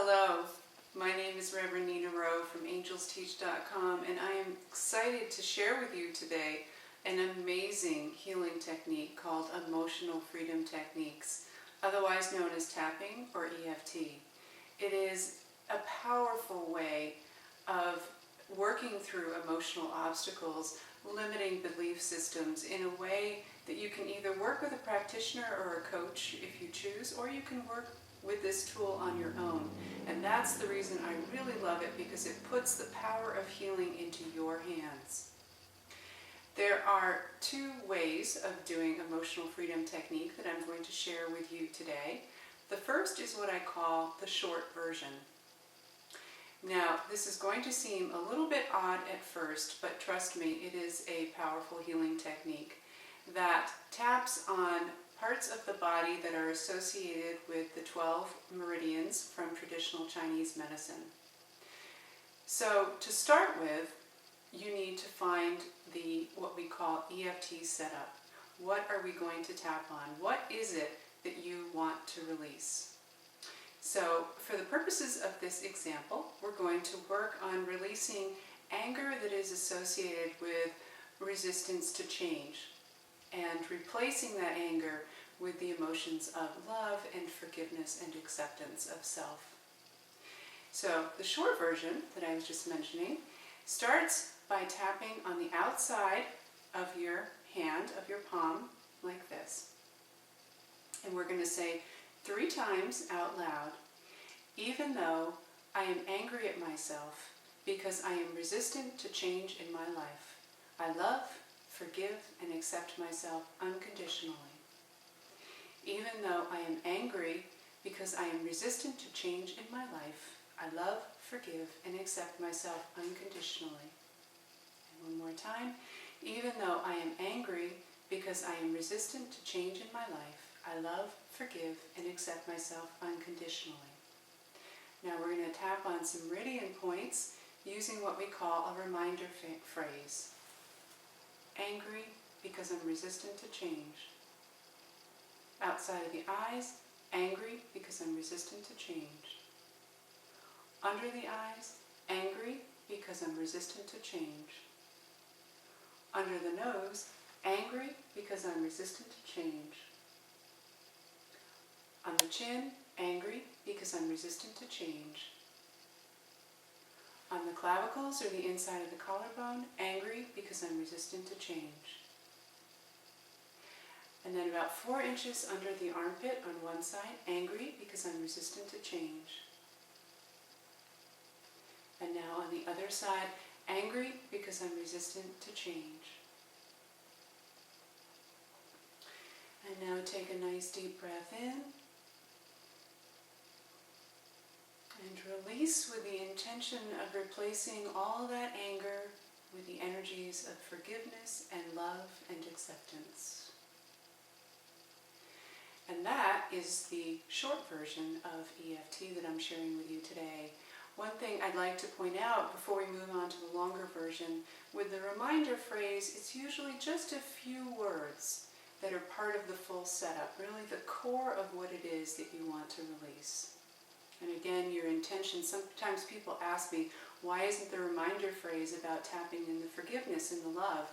Hello, my name is Reverend Nina Rowe from AngelsTeach.com, and I am excited to share with you today an amazing healing technique called Emotional Freedom Techniques, otherwise known as tapping or EFT. It is a powerful way of working through emotional obstacles, limiting belief systems in a way that you can either work with a practitioner or a coach if you choose, or you can work with this tool on your own. And that's the reason I really love it, because it puts the power of healing into your hands. There are two ways of doing emotional freedom technique that I'm going to share with you today. The first is what I call the short version. Now, this is going to seem a little bit odd at first, but trust me, it is a powerful healing technique that taps on parts of the body that are associated with the 12 meridians from traditional Chinese medicine. So to start with, you need to find what we call EFT setup. What are we going to tap on? What is it that you want to release? So for the purposes of this example, we're going to work on releasing anger that is associated with resistance to change, and replacing that anger with the emotions of love and forgiveness and acceptance of self. So the short version that I was just mentioning starts by tapping on the outside of your hand, of your palm, like this. And we're going to say 3 times out loud, even though I am angry at myself because I am resistant to change in my life, I love, forgive, and accept myself unconditionally. Even though I am angry because I am resistant to change in my life, I love, forgive, and accept myself unconditionally. And one more time. Even though I am angry because I am resistant to change in my life, I love, forgive, and accept myself unconditionally. Now we're going to tap on some meridian points using what we call a reminder phrase. Angry because I'm resistant to change. Outside of the eyes, angry because I'm resistant to change. Under the eyes, angry because I'm resistant to change. Under the nose, angry because I'm resistant to change. On the chin, angry because I'm resistant to change. On the clavicles or the inside of the collarbone, angry because I'm resistant to change. And then about 4 inches under the armpit on one side, angry because I'm resistant to change. And now on the other side, angry because I'm resistant to change. And now take a nice deep breath in. And release with the intention of replacing all that anger with the energies of forgiveness and love and acceptance. And that is the short version of EFT that I'm sharing with you today. One thing I'd like to point out before we move on to the longer version, with the reminder phrase, it's usually just a few words that are part of the full setup, really the core of what it is that you want to release. And again, your intention, sometimes people ask me, why isn't the reminder phrase about tapping in the forgiveness and the love?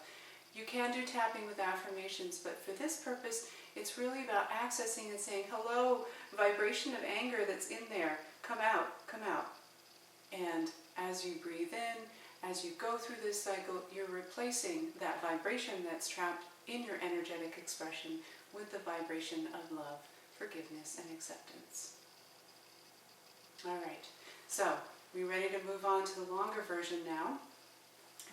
You can do tapping with affirmations, but for this purpose, it's really about accessing and saying, hello, vibration of anger that's in there, come out, come out. And as you breathe in, as you go through this cycle, you're replacing that vibration that's trapped in your energetic expression with the vibration of love, forgiveness, and acceptance. All right, so we're ready to move on to the longer version now.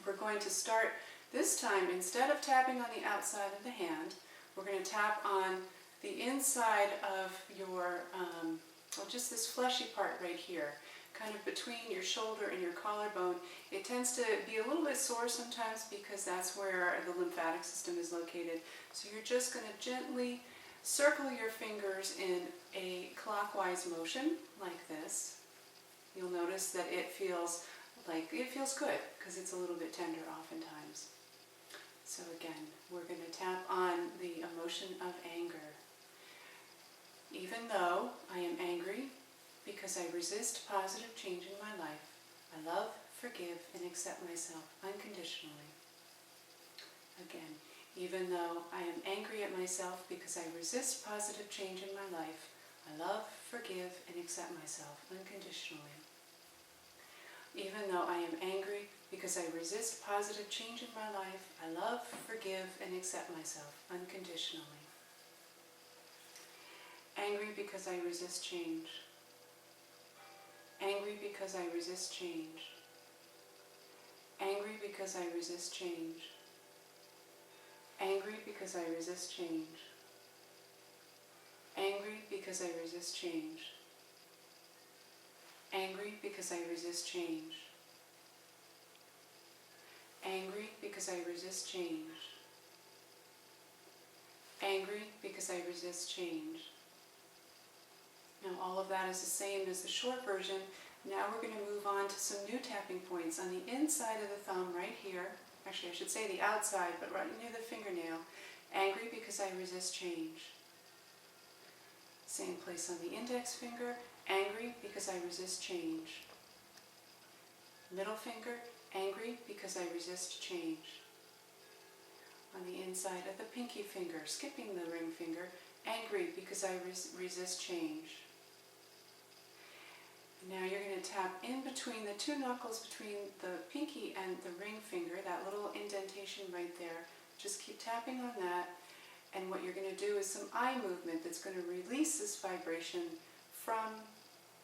We're going to start this time, instead of tapping on the outside of the hand, we're going to tap on the inside of your, just this fleshy part right here, kind of between your shoulder and your collarbone. It tends to be a little bit sore sometimes because that's where the lymphatic system is located. So you're just going to gently circle your fingers in a clockwise motion like this. You'll notice that it feels good because it's a little bit tender oftentimes. So again, we're going to tap on the emotion of anger. Even though I am angry because because I resist positive change in my life. I love, forgive, and accept myself unconditionally. Again, even though I am angry at myself because I resist positive change in my life, I love, forgive, and accept myself unconditionally. Even though I am angry because I resist positive change in my life, I love, forgive, and accept myself unconditionally. Angry because I resist change. Angry because I resist change. Angry because I resist change. Angry because I resist change. Angry because I resist change. Angry because I resist change. Angry because I resist change. Angry because I resist change. Now all of that is the same as the short version. Now we're going to move on to some new tapping points on the inside of the thumb right here. Actually, I should say the outside, but right near the fingernail. Angry because I resist change. Same place on the index finger. Angry because I resist change. Middle finger. Angry because I resist change. On the inside of the pinky finger, skipping the ring finger. Angry because I resist change. Now you're going to tap in between the two knuckles, between the pinky and the ring finger, that little indentation right there. Just keep tapping on that. And what you're going to do is some eye movement that's going to release this vibration from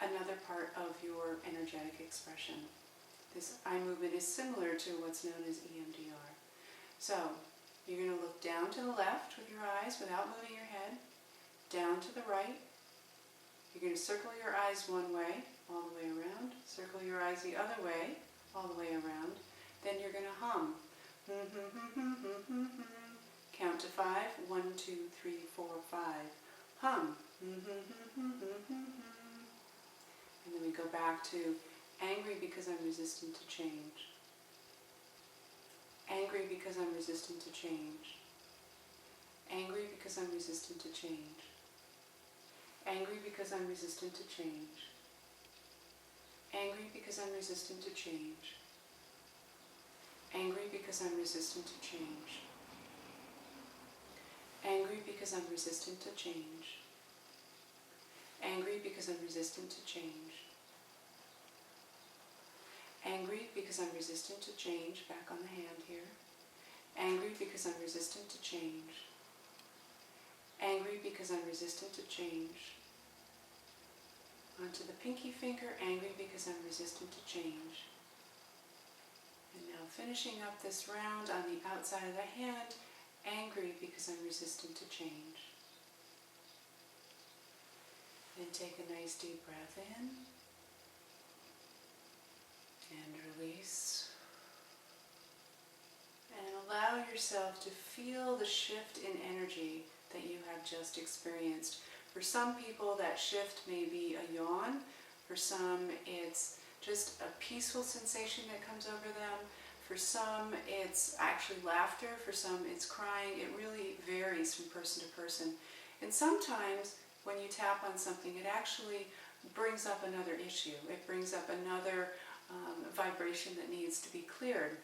another part of your energetic expression. This eye movement is similar to what's known as EMDR. So you're going to look down to the left with your eyes without moving your head, down to the right. You're going to circle your eyes one way, all the way around. Circle your eyes the other way, all the way around. Then you're going to hum. Count to 5. 1, 2, 3, 4, 5. Hum. And then we go back to angry because I'm resistant to change. Angry because I'm resistant to change. Angry because I'm resistant to change. Angry because I'm resistant to change. Angry because I'm resistant to change. Angry because I'm resistant to change. Angry because I'm resistant to change. Angry because I'm resistant to change. Angry because I'm resistant to change, back on the hand here. Angry because I'm resistant to change. Angry because I'm resistant to change. Onto the pinky finger, angry because I'm resistant to change. And now finishing up this round on the outside of the hand, angry because I'm resistant to change. Then take a nice deep breath in and release. And allow yourself to feel the shift in energy that you have just experienced. For some people, that shift may be a yawn. For some, it's just a peaceful sensation that comes over them. For some, it's actually laughter. For some, it's crying. It really varies from person to person. And sometimes, when you tap on something, it actually brings up another issue. It brings up another vibration that needs to be cleared.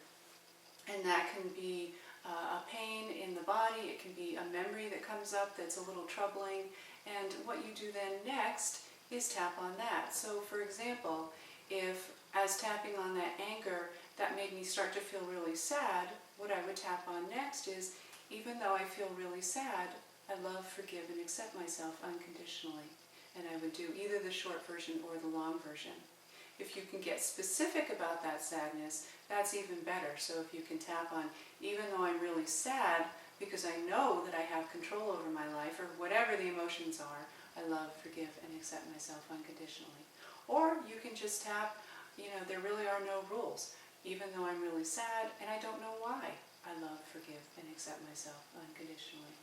And that can be a pain in the body. It can be a memory that comes up that's a little troubling. And what you do then next is tap on that. So for example, if as tapping on that anger, that made me start to feel really sad, what I would tap on next is, even though I feel really sad, I love, forgive, and accept myself unconditionally. And I would do either the short version or the long version. If you can get specific about that sadness, that's even better. So if you can tap on, even though I'm really sad, because I know that I have control over my life, or whatever the emotions are, I love, forgive, and accept myself unconditionally. Or you can just tap, there really are no rules. Even though I'm really sad, and I don't know why, I love, forgive, and accept myself unconditionally.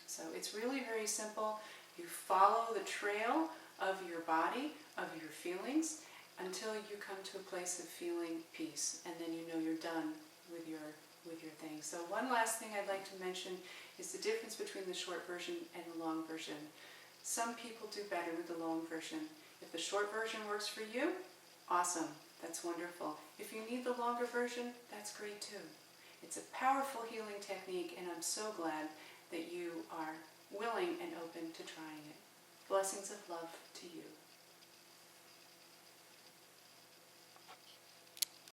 So it's really very simple. You follow the trail of your body, of your feelings, until you come to a place of feeling peace, and then you know you're done with your thing. So one last thing I'd like to mention is the difference between the short version and the long version. Some people do better with the long version. If the short version works for you, awesome, that's wonderful. If you need the longer version, that's great too. It's a powerful healing technique, and I'm so glad that you are willing and open to trying it. Blessings of love to you.